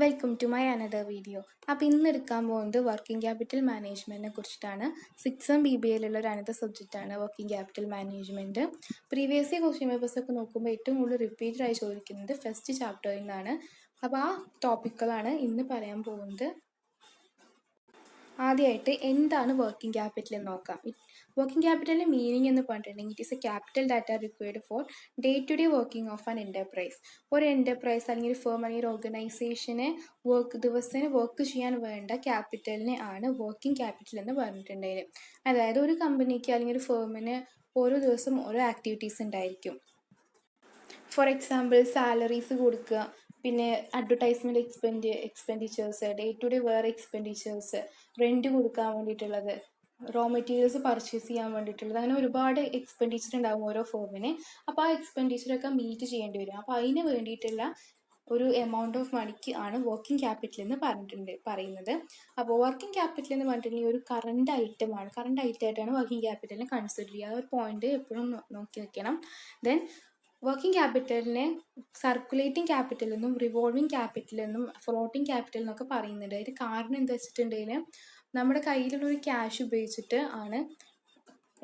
Welcome to my another video. അപ്പോൾ ഇന്ന് എടുക്കാൻ പോകുന്നത് വർക്കിംഗ് ക്യാപിറ്റൽ മാനേജ്മെൻറ്റിനെ കുറിച്ചിട്ടാണ്. 6M BBAയിലുള്ള ഒരു അനദർ സബ്ജക്റ്റാണ് working capital management. Previous question പേപ്പേഴ്സൊക്കെ നോക്കുമ്പോൾ ഏറ്റവും കൂടുതൽ റിപ്പീറ്റഡായി ചോദിക്കുന്നത് ഫസ്റ്റ് ചാപ്റ്ററിൽ നിന്നാണ്. അപ്പോൾ ആ ടോപ്പിക്കുകളാണ് ഇന്ന് പറയാൻ പോകുന്നത്. ആദ്യമായിട്ട് എന്താണ് വർക്കിംഗ് ക്യാപിറ്റൽ എന്ന് നോക്കാം. വർക്കിംഗ് ക്യാപിറ്റലിൻ്റെ മീനിങ് എന്ന് പറഞ്ഞിട്ടുണ്ടെങ്കിൽ it is a capital that are required for day to day working of an enterprise. ഒരു എൻ്റർപ്രൈസ് അല്ലെങ്കിൽ ഒരു ഫേം അല്ലെങ്കിൽ ഒരു ഓർഗനൈസേഷനെ ദിവസേന വർക്ക് ചെയ്യാൻ വേണ്ട ക്യാപിറ്റലിനെ ആണ് വർക്കിംഗ് ക്യാപിറ്റൽ എന്ന് പറഞ്ഞിട്ടുണ്ടെങ്കിൽ. അതായത് ഒരു കമ്പനിക്ക് അല്ലെങ്കിൽ ഒരു ഫേമിന് ഓരോ ദിവസം ഓരോ ആക്ടിവിറ്റീസ് ഉണ്ടായിരിക്കും. ഫോർ എക്സാമ്പിൾ സാലറീസ് കൊടുക്കുക, പിന്നെ advertisement expenditures, day to day വേറെ എക്സ്പെൻഡിച്ചേഴ്സ്, റെൻറ്റ് കൊടുക്കാൻ വേണ്ടിയിട്ടുള്ളത്, റോ മെറ്റീരിയൽസ് പർച്ചേസ് ചെയ്യാൻ വേണ്ടിയിട്ടുള്ളത്, അങ്ങനെ ഒരുപാട് എക്സ്പെൻഡിച്ചർ ഉണ്ടാകും ഓരോ ഫോമിന്. അപ്പോൾ ആ എക്സ്പെൻഡിച്ചറൊക്കെ മീറ്റ് ചെയ്യേണ്ടി വരും. അപ്പോൾ അതിന് വേണ്ടിയിട്ടുള്ള ഒരു എമൗണ്ട് ഓഫ് മണിക്ക് ആണ് വർക്കിംഗ് ക്യാപിറ്റൽ എന്ന് പറയുന്നത്. അപ്പോൾ വർക്കിംഗ് ക്യാപിറ്റൽ എന്ന് പറഞ്ഞിട്ടുണ്ടെങ്കിൽ ഒരു കറണ്ട് ഐറ്റമാണ്. കറണ്ട് ഐറ്റമായിട്ടാണ് വർക്കിംഗ് ക്യാപിറ്റലിനെ കൺസിഡർ ചെയ്യുക. ആ ഒരു പോയിന്റ് എപ്പോഴും നോക്കി വെക്കണം. ദെൻ വർക്കിംഗ് ക്യാപിറ്റലിനെ സർക്കുലേറ്റിംഗ് ക്യാപിറ്റൽ എന്നും റിവോൾവിംഗ് ക്യാപിറ്റൽ എന്നും ഫ്ലോട്ടിംഗ് ക്യാപിറ്റൽ എന്നൊക്കെ പറയുന്നുണ്ട്. അതിന് കാരണം എന്താ വെച്ചിട്ടുണ്ടെങ്കിൽ നമ്മുടെ കയ്യിലുള്ള ഒരു ക്യാഷ് ഉപയോഗിച്ചിട്ട് ആണ്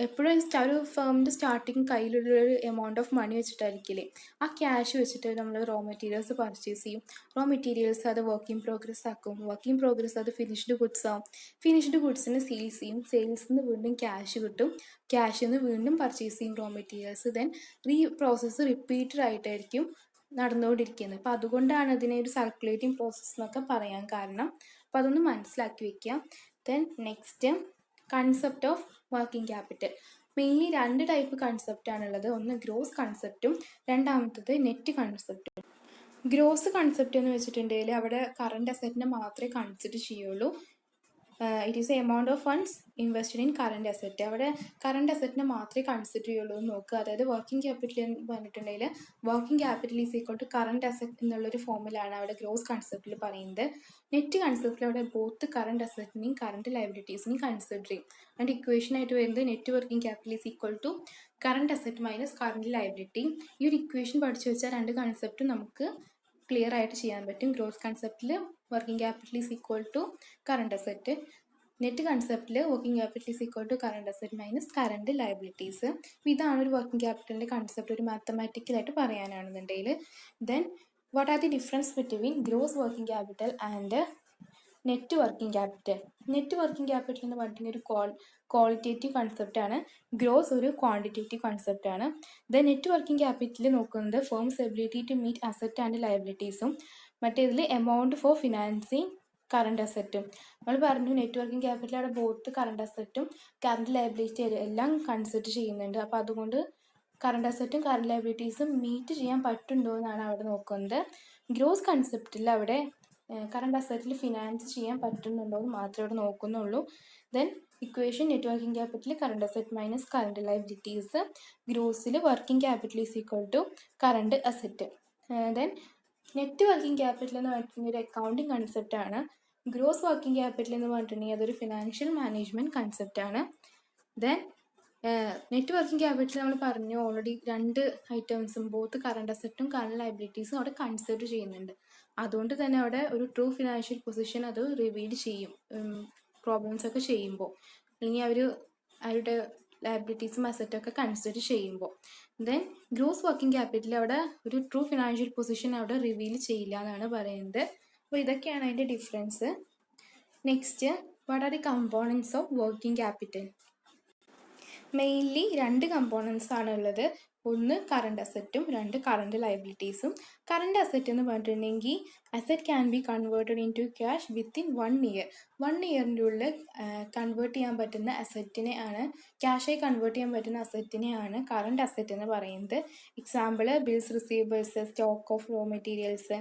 എപ്പോഴും ഒരു ഫേമിൻ്റെ സ്റ്റാർട്ടിങ് കയ്യിലുള്ളൊരു എമൗണ്ട് ഓഫ് മണി വെച്ചിട്ടായിരിക്കില്ലേ, ആ ക്യാഷ് വെച്ചിട്ട് നമ്മൾ റോ മെറ്റീരിയൽസ് പർച്ചേസ് ചെയ്യും. റോ മെറ്റീരിയൽസ് അത് വർക്കിംഗ് പ്രോഗ്രസ് ആക്കും. വർക്കിംഗ് പ്രോഗ്രസ് അത് ഫിനിഷ്ഡ് ഗുഡ്സ് ആവും. ഫിനിഷ്ഡ് ഗുഡ്സിന് സെയിൽസ് ചെയ്യും. സെയിൽസിൽ നിന്ന് വീണ്ടും ക്യാഷ് കിട്ടും. ക്യാഷിൽ നിന്ന് വീണ്ടും പർച്ചേസ് ചെയ്യും raw materials. Then process repeated ആയിട്ടായിരിക്കും നടന്നുകൊണ്ടിരിക്കുന്നത്. അപ്പോൾ അതുകൊണ്ടാണ് അതിനെ ഒരു സർക്കുലേറ്റിംഗ് പ്രോസസ്സ് എന്നൊക്കെ പറയാൻ കാരണം. അപ്പോൾ അതൊന്ന് മനസ്സിലാക്കി വെക്കുക. Then next concept of working capital. Mainly 2 type കൺസെപ്റ്റാണുള്ളത്. ഒന്ന് ഗ്രോസ് കൺസെപ്റ്റും രണ്ടാമത്തത് നെറ്റ് കൺസെപ്റ്റും. ഗ്രോസ് കൺസെപ്റ്റ് എന്ന് വെച്ചിട്ടുണ്ടെങ്കിൽ അവിടെ കറണ്ട് അസറ്റിനെ മാത്രമേ കൺസിഡർ ചെയ്യുള്ളൂ. It is A amount of funds invested in current asset. അവിടെ കറണ്ട് അസറ്റിനെ മാത്രമേ കൺസിഡർ ചെയ്യുള്ളൂ എന്ന് നോക്കുക. അതായത് വർക്കിംഗ് ക്യാപിറ്റൽ എന്ന് പറഞ്ഞിട്ടുണ്ടെങ്കിൽ working capital is equal to current asset എന്നുള്ളൊരു ഫോമിലാണ് അവിടെ ഗ്രോസ് കൺസെപ്റ്റിൽ പറയുന്നത്. നെറ്റ് കൺസെപ്റ്റിൽ അവിടെ ബോത്ത് കറണ്ട് അസറ്റിനെയും കറണ്ട് ലയബിലിറ്റീസിനെയും കൺസിഡർ ചെയ്യും. അതിൻ്റെ ഇക്വേഷൻ ആയിട്ട് വരുന്നത് net working capital is equal to current asset minus current liability. ഈ ഒരു ഇക്വേഷൻ പഠിച്ചു വെച്ചാൽ 2 കൺസെപ്റ്റും നമുക്ക് ക്ലിയർ ആയിട്ട് ചെയ്യാൻ പറ്റും. ഗ്രോസ് കൺസെപ്റ്റിൽ working capital is equal to current asset, net കൺസെപ്റ്റിൽ working capital is equal to current asset minus current liabilities. ഇതാണ് ഒരു വർക്കിംഗ് ക്യാപിറ്റലിൻ്റെ കൺസെപ്റ്റ് ഒരു മാത്തമാറ്റിക്കലായിട്ട് പറയാനാണെന്നുണ്ടെങ്കിൽ. Then what are the difference between gross working capital and net working capital. Net working capital എന്ന് പറഞ്ഞിട്ടുണ്ടെങ്കിൽ ഒരു ക്വാളിറ്റേറ്റീവ് കൺസെപ്റ്റാണ്. ഗ്രോസ് ഒരു ക്വാണ്ടിറ്റേറ്റീവ് കൺസെപ്റ്റാണ്. ദ നെറ്റ് വർക്കിംഗ് ക്യാപിറ്റൽ നോക്കുന്നത് firm's ability to meet asset and ലയബിലിറ്റീസും മറ്റേതിൽ amount four financing current അസറ്റും. നമ്മൾ പറഞ്ഞു net working capital അവിടെ ബോത്ത് കറണ്ട് അസറ്റും കറണ്ട് ലയബിലിറ്റി എല്ലാം കൺസിഡർ ചെയ്യുന്നുണ്ട്. അപ്പോൾ അതുകൊണ്ട് കറണ്ട് അസറ്റും കറണ്ട് ലയബിലിറ്റീസും മീറ്റ് ചെയ്യാൻ പറ്റുന്നുണ്ടോ എന്നാണ് അവിടെ നോക്കുന്നത്. ഗ്രോസ് കൺസെപ്റ്റിൽ അവിടെ കറണ്ട് അസറ്റിൽ ഫിനാൻസ് ചെയ്യാൻ പറ്റുന്നുണ്ടോ എന്ന് മാത്രമേ ഇവിടെ നോക്കുന്നുള്ളൂ. Then equation net working capital current asset minus current liabilities. ഗ്രോസിൽ working capital is equal to current asset. Then net working capital എന്ന് പറഞ്ഞിട്ടുണ്ടെങ്കിൽ ഒരു അക്കൗണ്ടിങ് കൺസെപ്റ്റാണ്. ഗ്രോസ് വർക്കിംഗ് ക്യാപിറ്റൽ എന്ന് പറഞ്ഞിട്ടുണ്ടെങ്കിൽ അതൊരു ഫിനാൻഷ്യൽ മാനേജ്മെൻറ്റ് കൺസെപ്റ്റാണ്. ദെൻ നെറ്റ് വർക്കിംഗ് ക്യാപിറ്റൽ നമ്മൾ പറഞ്ഞു ഓൾറെഡി 2 ഐറ്റംസും ബോത്ത് കറണ്ട് അസറ്റും കറണ്ട് ലയബിലിറ്റീസും അവിടെ കൺസിഡർ ചെയ്യുന്നുണ്ട്. അതുകൊണ്ട് തന്നെ അവിടെ ഒരു ട്രൂ ഫിനാൻഷ്യൽ പൊസിഷൻ അത് റിവീൽ ചെയ്യും പ്രോബ്ലംസ് ഒക്കെ ചെയ്യുമ്പോൾ, അല്ലെങ്കിൽ അവരുടെ ലയബിലിറ്റീസും അസറ്റൊക്കെ കൺസിഡർ ചെയ്യുമ്പോൾ. ദെൻ ഗ്രോസ് വർക്കിംഗ് ക്യാപിറ്റൽ അവിടെ ഒരു ട്രൂ ഫിനാൻഷ്യൽ പൊസിഷൻ അവിടെ റിവീൽ ചെയ്യില്ല എന്നാണ് പറയുന്നത്. അപ്പോൾ ഇതൊക്കെയാണ് അതിൻ്റെ difference. Next what are the components of working capital. Mainly 2 components ആണ് ഉള്ളത്. ഒന്ന് കറണ്ട് അസറ്റും 2 കറണ്ട് ലയബിലിറ്റീസും. കറണ്ട് അസറ്റ് എന്ന് പറഞ്ഞിട്ടുണ്ടെങ്കിൽ asset can be converted into cash within 1 year. 1 ഇയറിൻ്റെ ഉള്ളിൽ കൺവേർട്ട് ചെയ്യാൻ പറ്റുന്ന അസറ്റിനെ ആണ്, ക്യാഷായി കൺവേർട്ട് ചെയ്യാൻ പറ്റുന്ന അസറ്റിനെയാണ് കറണ്ട് അസറ്റ് എന്ന് പറയുന്നത്. Example bills receivables, stock of raw materials,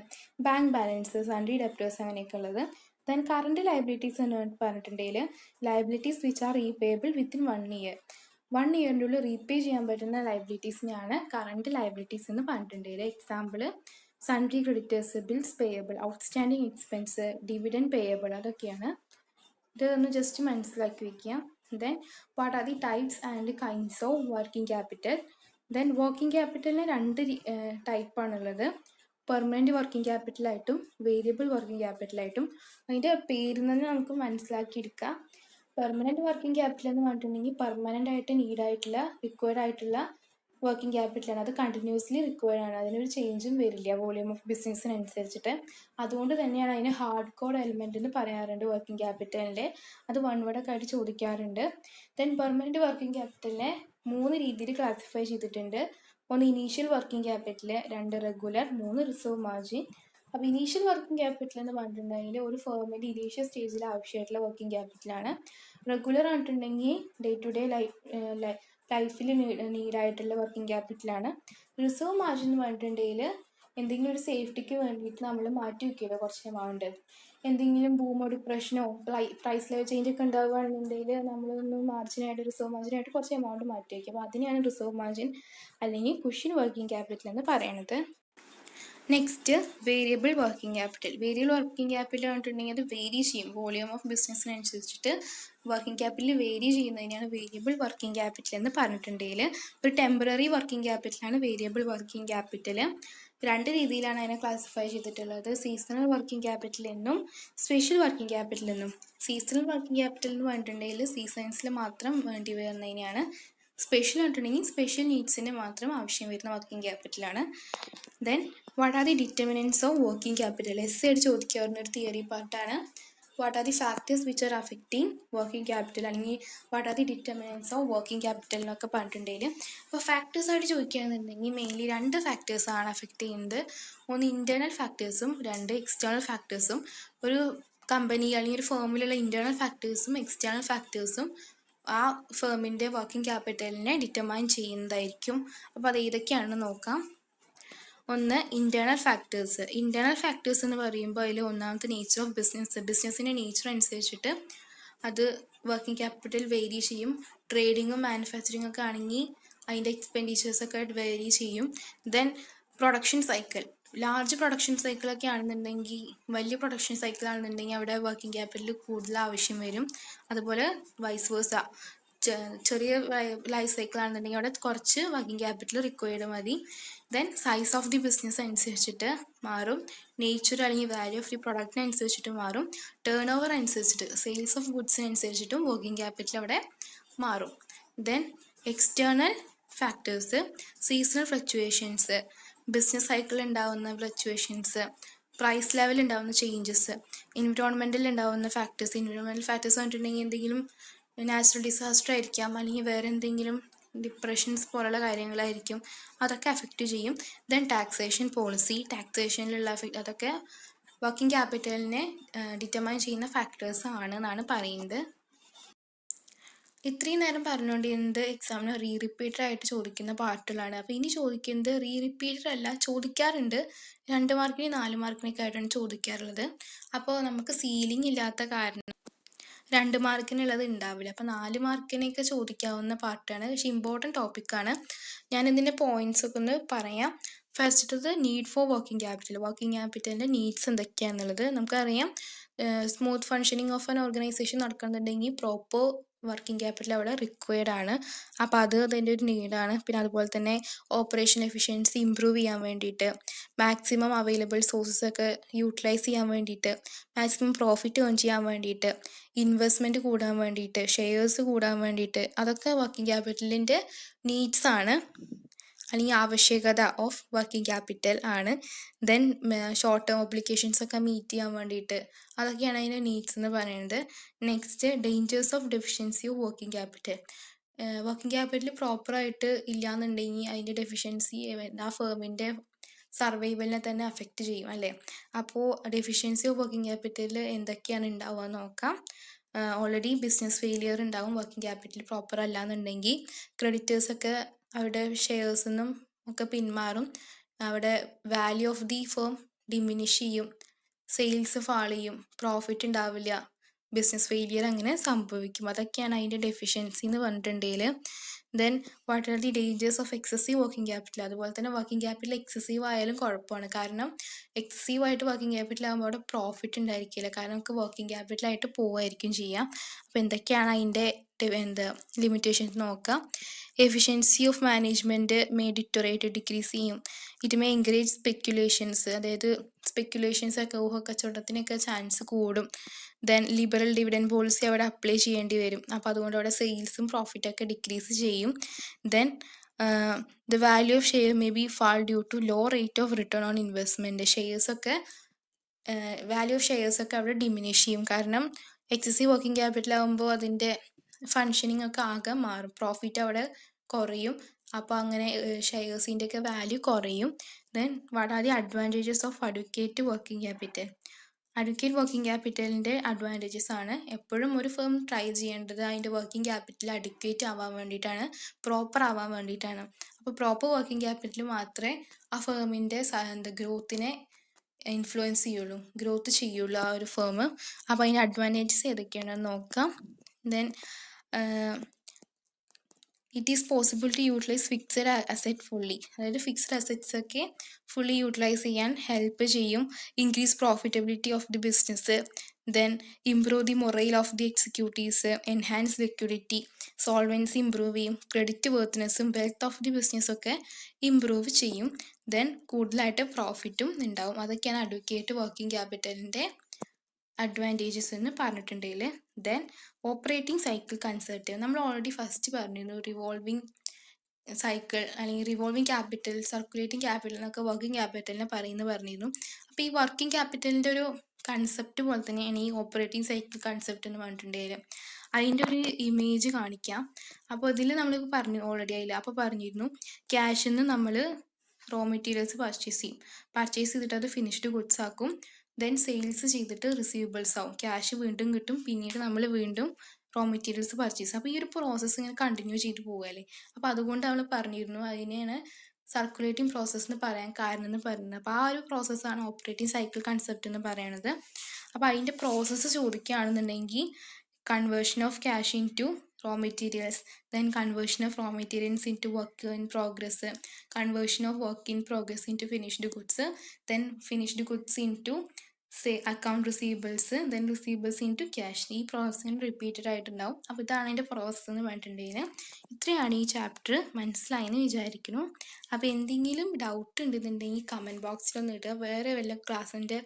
bank balance, sundry debtors അങ്ങനെയൊക്കെ ഉള്ളത്. ദെൻ കറണ്ട് ലയബിലിറ്റീസ് എന്ന് പറഞ്ഞിട്ടുണ്ടെങ്കിൽ liabilities which are repayable within 1 year. 1 ഇയറിൻ്റെ ഉള്ളിൽ റീപേ ചെയ്യാൻ പറ്റുന്ന ലയബിലിറ്റീസിനെയാണ് കറണ്ട് ലയബിലിറ്റീസ് എന്ന് പറഞ്ഞിട്ടുണ്ടെങ്കിൽ. Example sundry creditors, bills payable, outstanding expense, dividend payable, അതൊക്കെയാണ്. ഇതൊന്ന് ജസ്റ്റ് മനസ്സിലാക്കി വയ്ക്കുക. Then what are the types and kinds of working capital. Then working ക്യാപിറ്റലിന് 2 ടൈപ്പാണുള്ളത്. പെർമനൻറ്റ് വർക്കിംഗ് ക്യാപിറ്റലായിട്ടും വേരിയബിൾ വർക്കിംഗ് ക്യാപിറ്റലായിട്ടും. അതിൻ്റെ പേരിൽ നിന്ന് നമുക്ക് മനസ്സിലാക്കിയെടുക്കാം. പെർമനൻറ്റ് വർക്കിംഗ് ക്യാപിറ്റൽ എന്ന് പറഞ്ഞിട്ടുണ്ടെങ്കിൽ പെർമനൻ്റ് ആയിട്ട് നീഡായിട്ടുള്ള റിക്വയർഡ് ആയിട്ടുള്ള വർക്കിംഗ് ക്യാപിറ്റലാണ്. അത് കണ്ടിന്യൂസ്ലി റിക്വയർഡ് ആണ്. അതിനൊരു ചേഞ്ചും വരില്ല വോളിയൂം ഓഫ് ബിസിനസ്സിനനുസരിച്ചിട്ട്. അതുകൊണ്ട് തന്നെയാണ് അതിന് ഹാർഡ് കോഡ് എലിമെൻ്റ് എന്ന് പറയാറുണ്ട് വർക്കിംഗ് ക്യാപിറ്റലിൻ്റെ. അത് വൺ വേർഡൊക്കെ ആയിട്ട് ചോദിക്കാറുണ്ട്. ദെൻ പെർമനൻറ്റ് വർക്കിംഗ് ക്യാപിറ്റലിനെ 3 രീതിയിൽ ക്ലാസിഫൈ ചെയ്തിട്ടുണ്ട്. 1 initial working capital, 2 regular, 3 reserve margin. അപ്പോൾ ഇനീഷ്യൽ വർക്കിംഗ് ക്യാപിറ്റൽ എന്ന് പറഞ്ഞിട്ടുണ്ടെങ്കിൽ ഒരു ഫേമിൻ്റെ ഇനീഷ്യൽ സ്റ്റേജിൽ ആവശ്യമായിട്ടുള്ള വർക്കിംഗ് ക്യാപിറ്റലാണ്. റെഗുലർ ആയിട്ടുണ്ടെങ്കിൽ ഡേ ടു ഡേ ലൈഫിൽ നീഡായിട്ടുള്ള വർക്കിംഗ് ക്യാപിറ്റലാണ്. റിസർവ് മാർജിൻ എന്ന് പറഞ്ഞിട്ടുണ്ടെങ്കിൽ എന്തെങ്കിലും ഒരു സേഫ്റ്റിക്ക് വേണ്ടിയിട്ട് നമ്മൾ മാറ്റി വയ്ക്കില്ല കുറച്ച് എമൗണ്ട്. എന്തെങ്കിലും ബൂമോ ഡിപ്രഷനോ പ്രൈസ് ലെവൽ ചേഞ്ച് ഒക്കെ ഉണ്ടാവുകയാണെന്നുണ്ടെങ്കിൽ നമ്മളൊന്ന് മാർജിനായിട്ട് റിസർവ് മാർജിനായിട്ട് കുറച്ച് എമൗണ്ട് മാറ്റി വയ്ക്കും. അപ്പോൾ അതിനെയാണ് റിസർവ് മാർജിൻ അല്ലെങ്കിൽ കുഷ്യൻ വർക്കിംഗ് ക്യാപിറ്റൽ എന്ന് പറയണത്. Next variable working capital. Variable working capital പറഞ്ഞിട്ടുണ്ടെങ്കിൽ അത് വേരി ചെയ്യും വോളിയൂം ഓഫ് ബിസിനസ്സിനനുസരിച്ചിട്ട്. വർക്കിംഗ് ക്യാപിറ്റൽ വേരി ചെയ്യുന്നതിനാണ് വേരിയബിൾ വർക്കിംഗ് ക്യാപിറ്റൽ എന്ന് പറഞ്ഞിട്ടുണ്ടെങ്കിൽ ഒരു ടെമ്പററി വർക്കിംഗ് ക്യാപിറ്റലാണ് വേരിയബിൾ വർക്കിംഗ് ക്യാപിറ്റൽ. 2 രീതിയിലാണ് അതിനെ ക്ലാസിഫൈ ചെയ്തിട്ടുള്ളത്. സീസണൽ വർക്കിംഗ് ക്യാപിറ്റൽ എന്നും സ്പെഷ്യൽ വർക്കിംഗ് ക്യാപിറ്റൽ എന്നും. സീസണൽ വർക്കിംഗ് ക്യാപിറ്റൽ എന്ന് പറഞ്ഞിട്ടുണ്ടെങ്കിൽ സീസൺസിൽ മാത്രം വേണ്ടി വരുന്നതിനാണ്. സ്പെഷ്യൽ പറഞ്ഞിട്ടുണ്ടെങ്കിൽ സ്പെഷ്യൽ നീഡ്സിന് മാത്രം ആവശ്യം വരുന്ന വർക്കിംഗ് ക്യാപിറ്റലാണ്. Then what are the determinants of working capital? Essay ആയിട്ട് ചോദിക്കാവുന്ന ഒരു തിയറി പാർട്ടാണ്. What are the factors which are affecting working capital അല്ലെങ്കിൽ what are the determinants of working capital എന്നൊക്കെ പറഞ്ഞിട്ടുണ്ടെങ്കിൽ, അപ്പോൾ ഫാക്ടേഴ്സ് ആയിട്ട് ചോദിക്കുകയാണെന്നുണ്ടെങ്കിൽ മെയിൻലി 2 ഫാക്ടേഴ്സാണ് അഫക്റ്റ് ചെയ്യുന്നത്. 1 ഇൻറ്റേർണൽ ഫാക്ടേഴ്സും 2 എക്സ്റ്റേണൽ ഫാക്ടേഴ്സും. ഒരു കമ്പനി അല്ലെങ്കിൽ ഒരു ഫേമിലുള്ള ഇൻറ്റേർണൽ ഫാക്ടേഴ്സും എക്സ്റ്റേണൽ ഫാക്ടേഴ്സും ആ ഫേമിൻ്റെ വർക്കിംഗ് ക്യാപിറ്റലിനെ ഡിറ്റർമൈൻ ചെയ്യുന്നതായിരിക്കും. അപ്പോൾ അത് ഏതൊക്കെയാണെന്ന് നോക്കാം. 1 ഇൻറ്റേർണൽ ഫാക്ടേഴ്സ്. ഇൻറ്റേർണൽ ഫാക്ടേഴ്സ് എന്ന് പറയുമ്പോൾ അതിൽ ഒന്നാമത്തെ നേച്ചർ ഓഫ് ബിസിനസ്സിൻ്റെ നേച്ചർ അനുസരിച്ചിട്ട് അത് വർക്കിംഗ് ക്യാപിറ്റൽ വേരി ചെയ്യും. ട്രേഡിങ്ങും മാനുഫാക്ചറിങ് ഒക്കെ ആണെങ്കിൽ അതിൻ്റെ എക്സ്പെൻഡിച്ചേഴ്സൊക്കെ വേരി ചെയ്യും. Then production cycle. Large production സൈക്കിളൊക്കെ ആണെന്നുണ്ടെങ്കിൽ, വലിയ പ്രൊഡക്ഷൻ സൈക്കിൾ ആണെന്നുണ്ടെങ്കിൽ അവിടെ വർക്കിംഗ് ക്യാപിറ്റൽ കൂടുതൽ ആവശ്യം വരും. അതുപോലെ വൈസ് വേഴ്സ, ചെറിയ ലൈഫ് സൈക്കിൾ ആണെന്നുണ്ടെങ്കിൽ അവിടെ കുറച്ച് വർക്കിംഗ് ക്യാപിറ്റൽ റിക്വയർഡ് മതി. Then size of the business അനുസരിച്ചിട്ട് മാറും. നേച്ചർ അല്ലെങ്കിൽ വാല്യൂ ഓഫ് ദി പ്രൊഡക്റ്റിനനുസരിച്ചിട്ട് മാറും. ടേൺ ഓവർ അനുസരിച്ചിട്ട്, സെയിൽസ് ഓഫ് ഗുഡ്സിനനുസരിച്ചിട്ടും വർക്കിംഗ് ക്യാപിറ്റൽ അവിടെ മാറും. Then external factors. Seasonal fluctuations, business സൈക്കിളിൽ ഉണ്ടാകുന്ന ഫ്ലക്ച്വേഷൻസ്, പ്രൈസ് ലെവൽ ഉണ്ടാകുന്ന ചേഞ്ചസ്, എൻവിറോൺമെൻറ്റിൽ ഉണ്ടാകുന്ന ഫാക്ടേഴ്സ്. എൻവിറോൺമെൻറ്റൽ ഫാക്ടേഴ്സ് പറഞ്ഞിട്ടുണ്ടെങ്കിൽ എന്തെങ്കിലും നാച്ചുറൽ ഡിസാസ്റ്റർ ആയിരിക്കാം, അല്ലെങ്കിൽ വേറെ എന്തെങ്കിലും ഡിപ്രഷൻസ് പോലുള്ള കാര്യങ്ങളായിരിക്കും. അതൊക്കെ അഫക്റ്റ് ചെയ്യും. ദെൻ ടാക്സേഷൻ പോളിസി, ടാക്സേഷനിലുള്ള അതൊക്കെ വർക്കിംഗ് ക്യാപിറ്റലിനെ ഡിറ്റർമൈൻ ചെയ്യുന്ന ഫാക്ടേഴ്സ് ആണ് എന്നാണ് പറയുന്നത്. ഇത്രയും നേരം പറഞ്ഞുകൊണ്ടിരുന്നത് എക്സാമിന് റിപ്പീറ്റഡ് ആയിട്ട് ചോദിക്കുന്ന പാർട്ടുകളാണ്. അപ്പോൾ ഇനി ചോദിക്കുന്നത് റിപ്പീറ്റഡ് അല്ല, ചോദിക്കാറുണ്ട്. 2 മാർക്കിന് 4 മാർക്കിനൊക്കെ ആയിട്ടാണ് ചോദിക്കാറുള്ളത്. അപ്പോൾ നമുക്ക് സീലിംഗ് ഇല്ലാത്ത കാരണം 2 മാർക്കിനുള്ളത് ഉണ്ടാവില്ല. അപ്പോൾ 4 മാർക്കിനൊക്കെ ചോദിക്കാവുന്ന പാർട്ടാണ്. പക്ഷെ ഇമ്പോർട്ടൻറ്റ് ടോപ്പിക്കാണ്. ഞാൻ ഇതിൻ്റെ പോയിൻറ്റ്സ് ഒക്കെ ഒന്ന് പറയാം. ഫസ്റ്റത്തത് need for working capital. Working ക്യാപിറ്റലിൻ്റെ നീഡ്സ് എന്തൊക്കെയാണെന്നുള്ളത് നമുക്കറിയാം. Smooth functioning of an organisation നടക്കുന്നുണ്ടെങ്കിൽ പ്രോപ്പർ വർക്കിംഗ് ക്യാപിറ്റൽ അവിടെ റിക്വയർഡ് ആണ്. അപ്പോൾ അത് അതിൻ്റെ ഒരു നീഡാണ്. പിന്നെ അതുപോലെ തന്നെ ഓപ്പറേഷൻ എഫിഷ്യൻസി ഇമ്പ്രൂവ് ചെയ്യാൻ വേണ്ടിയിട്ട്, മാക്സിമം അവൈലബിൾ സോഴ്സസ് ഒക്കെ യൂട്ടിലൈസ് ചെയ്യാൻ വേണ്ടിയിട്ട്, മാക്സിമം പ്രോഫിറ്റ് ഏൺ ചെയ്യാൻ വേണ്ടിയിട്ട്, ഇൻവെസ്റ്റ്മെൻറ്റ് കൂടാൻ വേണ്ടിയിട്ട്, ഷെയർസ് കൂടാൻ വേണ്ടിയിട്ട്, അതൊക്കെ വർക്കിംഗ് ക്യാപിറ്റലിൻ്റെ നീഡ്സ് ആണ് അല്ലെങ്കിൽ ആവശ്യകത ഓഫ് വർക്കിംഗ് ക്യാപിറ്റൽ ആണ്. ദെൻ ഷോർട്ട് ടേം ഒബ്ലിഗേഷൻസ് ഒക്കെ മീറ്റ് ചെയ്യാൻ വേണ്ടിയിട്ട്, അതൊക്കെയാണ് അതിൻ്റെ നീഡ്സ് എന്ന് പറയുന്നത്. Next dangers of deficiency of working capital. Working capital പ്രോപ്പറായിട്ട് ഇല്ലയെന്നുണ്ടെങ്കിൽ അതിൻ്റെ ഡെഫിഷ്യൻസി ആ ഫേമിൻ്റെ സർവൈവലിനെ തന്നെ അഫക്റ്റ് ചെയ്യും അല്ലേ. അപ്പോൾ ഡെഫിഷ്യൻസി ഓഫ് വർക്കിംഗ് ക്യാപിറ്റലിൽ എന്തൊക്കെയാണ് ഉണ്ടാവുക നോക്കാം. ഓൾറെഡി ബിസിനസ് ഫെയിലിയർ ഉണ്ടാവും വർക്കിംഗ് ക്യാപിറ്റൽ പ്രോപ്പർ അല്ലാന്നുണ്ടെങ്കിൽ. ക്രെഡിറ്റേഴ്സൊക്കെ അവരുടെ ഷെയർസിനും ഒക്കെ പിന്മാറും. അവിടെ value of the firm diminish ചെയ്യും, സെയിൽസ് ഫാൾ ചെയ്യും, പ്രോഫിറ്റ് ഉണ്ടാവില്ല, ബിസിനസ് ഫെയിലിയർ അങ്ങനെ സംഭവിക്കും. അതൊക്കെയാണ് അതിൻ്റെ ഡെഫിഷ്യൻസി എന്ന് പറഞ്ഞിട്ടുണ്ടെങ്കിൽ. Then what are the dangers of excessive working capital. അതുപോലെ തന്നെ വർക്കിംഗ് ക്യാപിറ്റൽ എക്സസീവ് ആയാലും കുഴപ്പമാണ്. കാരണം എക്സസീവ് ആയിട്ട് വർക്കിംഗ് ക്യാപിറ്റൽ ആകുമ്പോൾ അവിടെ പ്രോഫിറ്റ് ഉണ്ടായിരിക്കില്ല. കാരണം നമുക്ക് വർക്കിംഗ് ക്യാപിറ്റലായിട്ട് പോവുമായിരിക്കും ചെയ്യാം. അപ്പോൾ എന്തൊക്കെയാണ് അതിൻ്റെ എന്താ ലിമിറ്റേഷൻസ് നോക്കാം. Efficiency of management may deteriorate decrease ചെയ്യും. ഇറ്റ് മേ എൻകറേജ് സ്പെക്യുലേഷൻസ്, അതായത് സ്പെക്യുലേഷൻസൊക്കെ ഊഹക്കച്ചവടത്തിനൊക്കെ ചാൻസ് കൂടും. ദെൻ ലിബറൽ ഡിവിഡൻ പോളിസി അവിടെ അപ്ലൈ ചെയ്യേണ്ടി വരും. അപ്പോൾ അതുകൊണ്ട് അവിടെ സെയിൽസും പ്രോഫിറ്റൊക്കെ ഡിക്രീസ് ചെയ്യും. Then the value of share may be fall due to low rate of return on investment. ഷെയർസൊക്കെ വാല്യൂ ഓഫ് ഷെയർസൊക്കെ അവിടെ ഡിമിനിഷ് ചെയ്യും. കാരണം എക്സസീവ് വർക്കിംഗ് ക്യാപിറ്റൽ ആകുമ്പോൾ അതിൻ്റെ ഫങ്ഷനിങ് ഒക്കെ ആകെ മാറും, പ്രോഫിറ്റ് അവിടെ കുറയും. അപ്പോൾ അങ്ങനെ ഷെയർസിൻ്റെ ഒക്കെ വാല്യൂ കുറയും. Then what are the advantages of adequate working capital? Adequate working ക്യാപിറ്റലിൻ്റെ അഡ്വാൻറ്റേജസ് ആണ് എപ്പോഴും ഒരു ഫേം ട്രൈ ചെയ്യേണ്ടത് അതിൻ്റെ വർക്കിംഗ് ക്യാപിറ്റൽ അഡ്വക്കേറ്റ് ആവാൻ വേണ്ടിയിട്ടാണ്, പ്രോപ്പർ ആവാൻ വേണ്ടിയിട്ടാണ്. അപ്പോൾ പ്രോപ്പർ വർക്കിംഗ് ക്യാപിറ്റൽ മാത്രമേ ആ ഫേമിൻ്റെ ഗ്രോത്തിനെ ഇൻഫ്ലുവൻസ് ചെയ്യുള്ളൂ, ഗ്രോത്ത് ചെയ്യുള്ളൂ ആ ഒരു ഫേം. അപ്പോൾ അതിൻ്റെ അഡ്വാൻറ്റേജസ് ഏതൊക്കെയാണെന്ന് നോക്കാം. Then it is possible to utilise fixed asset fully, അതായത് ഫിക്സഡ് അസറ്റ്സ് ഒക്കെ ഫുള്ളി യൂട്ടിലൈസ് ചെയ്യാൻ ഹെൽപ്പ് ചെയ്യും. Increase profitability of the business. Then improve the morale of the executives. Enhance liquidity. Solvency improve ചെയ്യും. Credit വർത്ത്നെസ്സും wealth of the ബിസിനസ്സൊക്കെ improve ചെയ്യും. Then കൂടുതലായിട്ട് പ്രോഫിറ്റും ഉണ്ടാവും. അതൊക്കെയാണ് അഡ്വക്കേറ്റ് വർക്കിംഗ് ക്യാപിറ്റലിൻ്റെ അഡ്വാൻറ്റേജസ് എന്ന് പറഞ്ഞിട്ടുണ്ടെങ്കിൽ. ദെൻ ഓപ്പറേറ്റിംഗ് സൈക്കിൾ കൺസെപ്റ്റ് നമ്മൾ ഓൾറെഡി ഫസ്റ്റ് പറഞ്ഞിരുന്നു. റിവോൾവിംഗ് സൈക്കിൾ അല്ലെങ്കിൽ റിവോൾവിംഗ് ക്യാപിറ്റൽ, സർക്കുലേറ്റിംഗ് ക്യാപിറ്റൽ എന്നൊക്കെ വർക്കിംഗ് ക്യാപിറ്റലിനെ പറഞ്ഞിരുന്നു. അപ്പോൾ ഈ വർക്കിംഗ് ക്യാപിറ്റലിൻ്റെ ഒരു കൺസെപ്റ്റ് പോലെ തന്നെയാണ് ഈ ഓപ്പറേറ്റിംഗ് സൈക്കിൾ കൺസെപ്റ്റ് എന്ന് പറഞ്ഞിട്ടുണ്ടെങ്കിൽ. അതിൻ്റെ ഒരു ഇമേജ് കാണിക്കാം. അപ്പോൾ ഇതിൽ നമ്മൾ ഓൾറെഡി ആയില്ല. അപ്പോൾ പറഞ്ഞിരുന്നു ക്യാഷിൽ നിന്ന് നമ്മൾ റോ മെറ്റീരിയൽസ് പർച്ചേസ് ചെയ്തിട്ട് അത് ഫിനിഷ്ഡ് ഗുഡ്സ് ആക്കും. ദെൻ സെയിൽസ് ചെയ്തിട്ട് റിസീവബിൾസ് ആവും, ക്യാഷ് വീണ്ടും കിട്ടും. പിന്നീട് നമ്മൾ വീണ്ടും റോ മെറ്റീരിയൽസ് പർച്ചേസ്. അപ്പോൾ ഈ ഒരു പ്രോസസ്സ് ഇങ്ങനെ കണ്ടിന്യൂ ചെയ്ത് പോകുകയല്ലേ. അപ്പോൾ അതുകൊണ്ട് നമ്മൾ പറഞ്ഞിരുന്നു അതിനെയാണ് സർക്കുലേറ്റിംഗ് പ്രോസസ്സ് എന്ന് പറയാൻ കാരണം എന്ന് പറയുന്നത്. അപ്പോൾ ആ ഒരു പ്രോസസ്സാണ് ഓപ്പറേറ്റിംഗ് സൈക്കിൾ കൺസെപ്റ്റ് എന്ന് പറയുന്നത്. അപ്പോൾ അതിൻ്റെ പ്രോസസ്സ് ചോദിക്കുകയാണെന്നുണ്ടെങ്കിൽ conversion of cash in to raw materials, then conversion of raw materials into work in progress, conversion of work in progress into finished goods, then finished goods into account receivables, then receivables into cash. ഈ പ്രോസസ്സിന് repeated ആയിട്ടുണ്ടാവും. അപ്പോൾ ഇതാണ് അതിൻ്റെ process എന്ന് പറഞ്ഞിട്ടുണ്ടെങ്കിൽ. ഇത്രയാണ് ഈ chapter. മനസ്സിലായെന്ന് വിചാരിക്കുന്നു. അപ്പോൾ എന്തെങ്കിലും ഡൗട്ട് ഉണ്ടെന്നുണ്ടെങ്കിൽ കമൻറ്റ് ബോക്സിലൊന്ന് ഇടുക. വേറെ വല്ല ക്ലാസ്സിൻ്റെ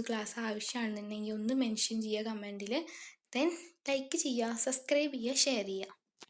ക്ലാസ് ആവശ്യമാണെന്നുണ്ടെങ്കിൽ ഒന്ന് മെൻഷൻ ചെയ്യുക കമൻറ്റിൽ. ദെൻ ലൈക്ക് ചെയ്യുക, സബ്സ്ക്രൈബ് ചെയ്യുക, ഷെയർ ചെയ്യുക.